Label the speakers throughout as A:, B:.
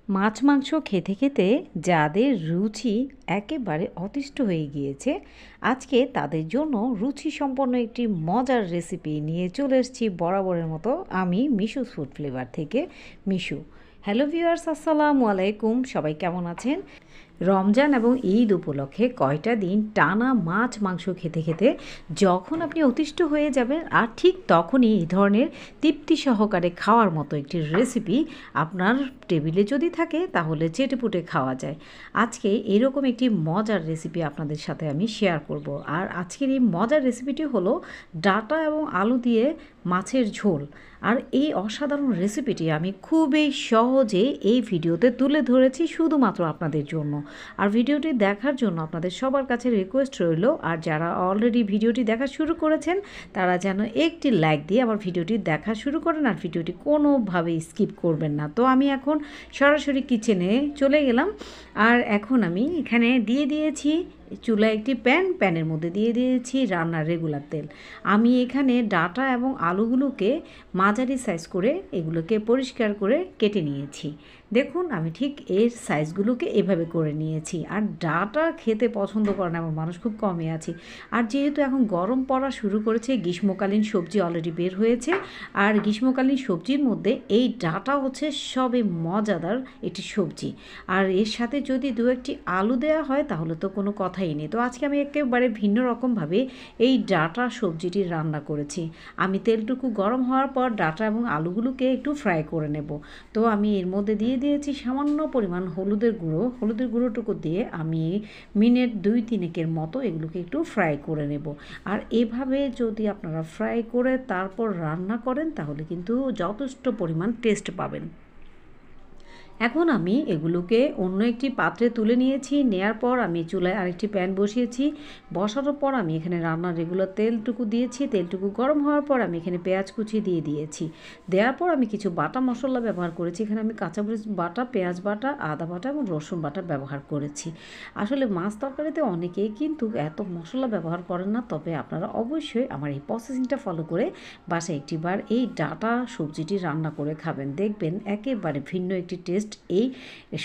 A: মাছ মাংস খেতে খেতে যাদের রুচি একেবারে অতিষ্ঠ হয়ে গিয়েছে, আজকে তাদের জন্য রুচি সম্পন্ন একটি মজার রেসিপি নিয়ে চলে এসেছি বরাবরের মতো আমি মিশু ফুড ফ্লেভার থেকে মিশু। হ্যালো ভিউয়ার্স, আসসালামু আলাইকুম। সবাই কেমন আছেন? রমজান এবং ঈদ উপলক্ষে কয়টা দিন টানা মাছ মাংস খেতে খেতে যখন আপনি অতিষ্ঠ হয়ে যাবেন, আর ঠিক তখনই এই ধরনের তৃপ্তি সহকারে খাওয়ার মতো একটি রেসিপি আপনার টেবিলে যদি থাকে তাহলে চেটেপুটে খাওয়া যায়। আজকে এরকম একটি মজার রেসিপি আপনাদের সাথে আমি শেয়ার করব। আর আজকের এই মজার রেসিপিটি হলো ডাঁটা এবং আলু দিয়ে মাছের ঝোল। আর এই অসাধারণ রেসিপিটি আমি খুবই সহজে এই ভিডিওতে তুলে ধরেছি শুধুমাত্র আপনাদের জন্য। আর ভিডিওটি দেখার জন্য আপনাদের সবার কাছে রিকোয়েস্ট রইল, আর যারা অলরেডি ভিডিওটি দেখা শুরু করেছেন তারা যেন একটি লাইক দিয়ে আমার ভিডিওটি দেখা শুরু করেন, আর ভিডিওটি কোনোভাবেই স্কিপ করবেন না। তো আমি এখন সরাসরি কিচেনে চলে গেলাম। আর এখন আমি এখানে দিয়ে দিয়েছি চুলায় একটি প্যানের মধ্যে দিয়ে দিয়েছি রান্নার রেগুলার তেল। আমি এখানে ডাঁটা এবং আলুগুলোকে মাঝারি সাইজ করে এগুলোকে পরিষ্কার করে কেটে নিয়েছি। দেখুন, আমি ঠিক এর সাইজগুলোকে এভাবে করে নিয়েছি। আর ডাঁটা খেতে পছন্দ করে না এমন মানুষ খুব কমই আছে। আর যেহেতু এখন গরম পড়া শুরু করেছে, গ্রীষ্মকালীন সবজি অলরেডি বের হয়েছে, আর গ্রীষ্মকালীন সবজির মধ্যে এই ডাঁটা হচ্ছে সবে মজাদার একটি সবজি। আর এর সাথে যদি দু একটি আলু দেওয়া হয় তাহলে তো কোনো কথাই নেই। তো আজকে আমি একেবারে ভিন্ন রকমভাবে এই ডাঁটা সবজিটি রান্না করেছি। আমি তেলটুকু গরম হওয়ার পর ডাঁটা এবং আলুগুলোকে একটু ফ্রাই করে নেব। তো আমি এর মধ্যে দিয়ে দিয়েছি সামান্য পরিমাণ হলুদের গুঁড়োটুকু দিয়ে আমি মিনিট 2-3 মতো এগুলোকে একটু ফ্রাই করে নেব। আর এভাবে যদি আপনারা ফ্রাই করে তারপর রান্না করেন তাহলে কিন্তু যথেষ্ট পরিমাণ টেস্ট পাবেন। এখন আমি এগুলোকে অন্য একটি পাত্রে তুলে নিয়েছি। নেয়ার পর আমি চুলায় আরেকটি প্যান বসিয়েছি। বসানোর পর আমি এখানে রান্নার রেগুলার তেলটুকু দিয়েছি। তেলটুকু গরম হওয়ার পর আমি এখানে পেঁয়াজ কুচি দিয়ে দিয়েছি। দেওয়ার পর আমি কিছু বাটা মশলা ব্যবহার করেছি। এখানে আমি কাঁচামরিচ বাটা, পেঁয়াজ বাটা, আদা বাটা এবং রসুন বাটা ব্যবহার করেছি। আসলে মাছ তরকারিতে অনেকেই কিন্তু এত মশলা ব্যবহার করেন না, তবে আপনারা অবশ্যই আমার এই প্রসেসিংটা ফলো করে বাসায় একটিবার এই ডাঁটা সবজিটি রান্না করে খাবেন। দেখবেন একেবারে ভিন্ন একটি টেস্ট এই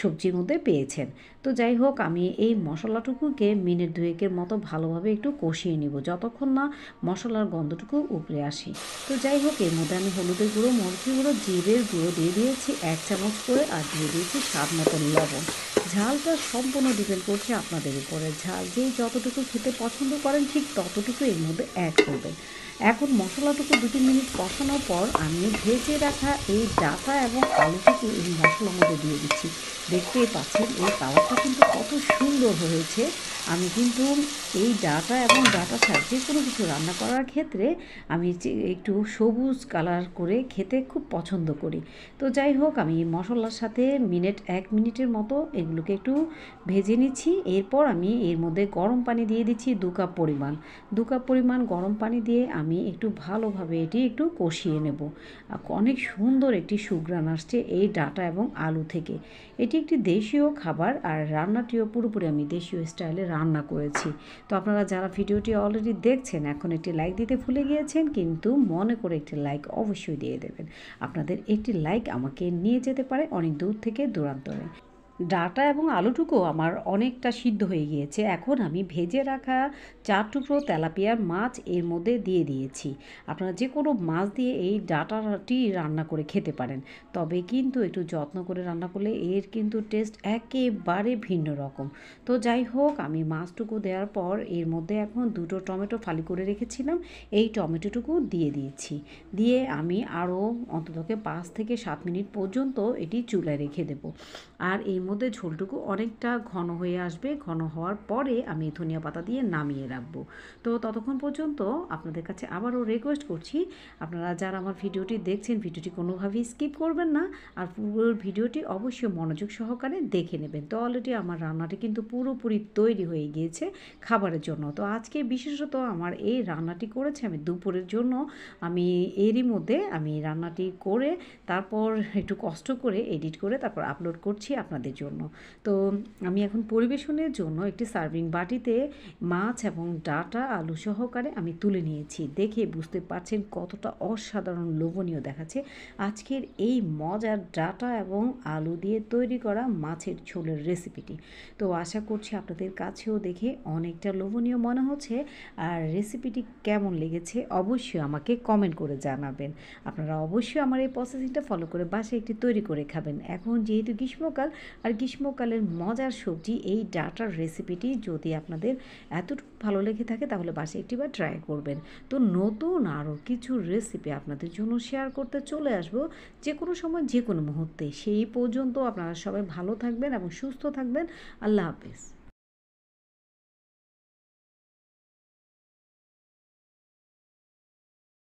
A: সবজির মধ্যে পেয়েছেন। তো যাই হোক, আমি এই মশলাটুকুকে মিনিট 2 মতো ভালোভাবে একটু কষিয়ে নিব যতক্ষণ না মশলার গন্ধটুকু উপরে আসে। তো যাই হোক, এর মধ্যে আমি হলুদের গুঁড়ো, মরিচের গুঁড়ো, জিরের গুঁড়ো দিয়ে দিয়েছি 1 চামচ করে, আর দিয়ে দিয়েছি স্বাদ মতো লবণ। ঝালটা সম্পূর্ণ ডিপেন্ড করছে আপনাদের উপরে। ঝাল যেই যতটুকু খেতে পছন্দ করেন ঠিক ততটুকু এর মধ্যে অ্যাড করবেন। এখন মশলাটুকু 2-3 মিনিট কষানোর পর আমি ভেজে রাখা এই ডাঁটা এবং আলুটুকু এই মশলার মধ্যে দিয়ে দিচ্ছি। দেখতেই পাচ্ছেন এই কালারটা কিন্তু কত সুন্দর হয়েছে। আমি কিন্তু এই ডাঁটা এবং ডাঁটা ছাড়া যে কোনো কিছু রান্না করার ক্ষেত্রে আমি একটু সবুজ কালার করে খেতে খুব পছন্দ করি। তো যাই হোক, আমি মশলার সাথে 1 মিনিটের মতো এগুলোকে একটু ভেজে নিচ্ছি। এরপর আমি এর মধ্যে গরম পানি দিয়ে দিচ্ছি 2 কাপ পরিমাণ গরম পানি দিয়ে আমি একটু ভালোভাবে এটি একটু কষিয়ে নেব। অনেক সুন্দর একটি সুঘ্রাণ আসছে এই ডাঁটা এবং আলু থেকে। এটি একটি দেশীয় খাবার, আর রান্নাটিও পুরোপুরি আমি দেশীয় স্টাইলে রান্না করেছি। তো আপনারা যারা ভিডিওটি অলরেডি দেখছেন এখন একটি লাইক দিতে ভুলে গিয়েছেন, কিন্তু মনে করে একটি লাইক অবশ্যই দিয়ে দেবেন। আপনাদের একটি লাইক আমাকে নিয়ে যেতে পারে অনেক দূর থেকে দূরান্তরে। ডাঁটা এবং আলুটুকু আমার অনেকটা সিদ্ধ হয়ে গিয়েছে। এখন আমি ভেজে রাখা 4 টুকরো তেলাপিয়ার মাছ এর মধ্যে দিয়ে দিয়েছি। আপনারা যে কোনো মাছ দিয়ে এই ডাঁটাটি রান্না করে খেতে পারেন, তবে কিন্তু একটু যত্ন করে রান্না করলে এর কিন্তু টেস্ট একেবারে ভিন্ন রকম। তো যাই হোক, আমি মাছটুকু দেওয়ার পর এর মধ্যে এখন 2টো টমেটো ফালি করে রেখেছিলাম, এই টমেটোটুকু দিয়ে দিয়েছি। দিয়ে আমি আরও অন্ততকে 5 থেকে 7 মিনিট পর্যন্ত এটি চুলায় রেখে দেব। আর এই মধ্যে ঝোলটুকু অনেকটা ঘন হয়ে আসবে। ঘন হওয়ার পরে আমি ধনিয়া পাতা দিয়ে নামিয়ে রাখবো। তো ততক্ষণ পর্যন্ত আপনাদের কাছে আবারও রিকোয়েস্ট করছি, আপনারা যারা আমার ভিডিওটি দেখছেন ভিডিওটি কোনোভাবেই স্কিপ করবেন না, আর পুরো ভিডিওটি অবশ্যই মনোযোগ সহকারে দেখে নেবেন। তো অলরেডি আমার রান্নাটি কিন্তু পুরোপুরি তৈরি হয়ে গিয়েছে খাবারের জন্য। তো আজকে বিশেষত আমার এই রান্নাটি করেছে আমি দুপুরের জন্য। আমি এরই মধ্যে আমি রান্নাটি করে তারপর একটু কষ্ট করে এডিট করে তারপর আপলোড করছি আপনাদের জন্য। জন্য। তো আমি এখন পরিবেশনের জন্য একটি সার্ভিং বাটিতে মাছ এবং ডাঁটা আলু সহকারে আমি তুলে নিয়েছি। দেখে বুঝতে পারছেন কতটা অসাধারণ লোভনীয় দেখাচ্ছে আজকের এই মজার ডাঁটা এবং আলু দিয়ে তৈরি করা মাছের ঝোলের রেসিপিটি। তো আশা করছি আপনাদের কাছেও দেখে অনেকটা লোভনীয় মনে হচ্ছে। আর রেসিপিটি কেমন লেগেছে অবশ্যই আমাকে কমেন্ট করে জানাবেন। আপনারা অবশ্যই আমার এই প্রসেসিংটা ফলো করে বাসায় একটি তৈরি করে খাবেন। এখন যেহেতু গ্রীষ্মকাল, আর গ্রীষ্মকালের মজার সবজি এই ডাঁটার রেসিপিটি যদি আপনাদের এতটুকু ভালো লেগে থাকে তাহলে বাসায় একটিবার ট্রাই করবেন। তো নতুন আরও কিছু রেসিপি আপনাদের জন্য শেয়ার করতে চলে আসবো যে কোনো সময় যে কোনো মুহূর্তে। সেই পর্যন্ত আপনারা সবাই ভালো থাকবেন এবং সুস্থ থাকবেন। আল্লাহ হাফেজ।